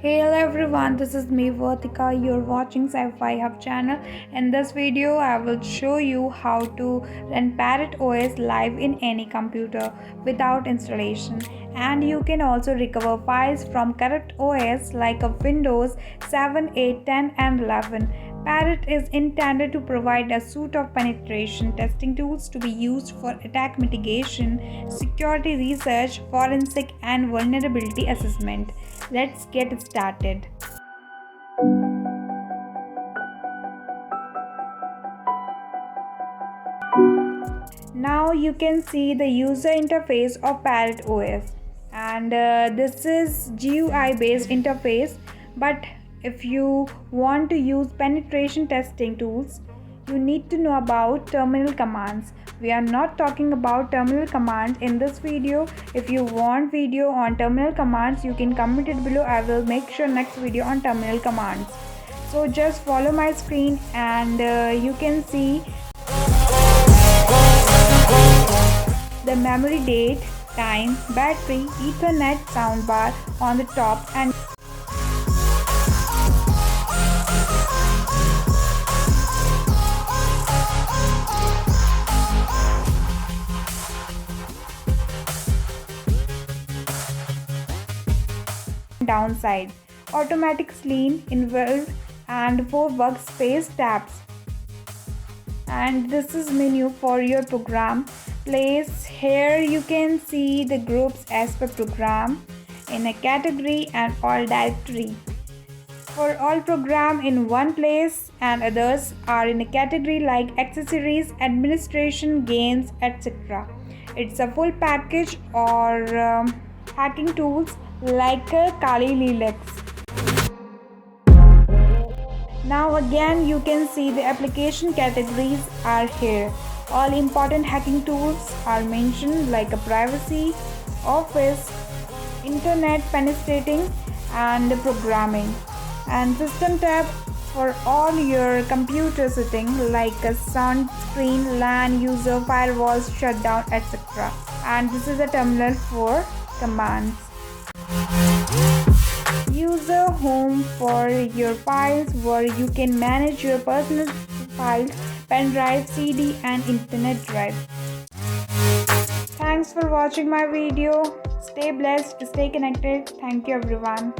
Hello everyone, this is me Vartika. You're watching CyberFiHub channel. In this video, I will show you how to run Parrot OS live in any computer without installation. And you can also recover files from Parrot OS like a Windows 7, 8, 10 and 11. Parrot is intended to provide a suite of penetration testing tools to be used for attack mitigation, security research, forensic and vulnerability assessment. Let's get started. Now you can see the user interface of Parrot OS, and this is GUI based interface, but if you want to use penetration testing tools, you need to know about terminal commands. We are not talking about terminal commands in this video. If you want video on terminal commands, you can comment it below. I will make sure next video on terminal commands. So just follow my screen and you can see the memory, date, time, battery, Ethernet soundbar on the top and downside, automatic clean, involved and 4 workspace tabs. And this is menu for your program place. Here you can see the groups as per program in a category and all directory. For all program in one place and others are in a category like accessories, administration, games, etc. It's a full package or hacking tools like Kali Linux. Now again you can see the application categories are here. All important hacking tools are mentioned like a privacy, office, internet penetrating and programming, and system tab for all your computer settings like a sound, screen, LAN, user, firewalls, shutdown, etc. And this is a terminal for commands. User home for your files where you can manage your personal files, pen drive, CD and internet drive. Thanks for watching my video. Stay blessed, stay connected. Thank you everyone.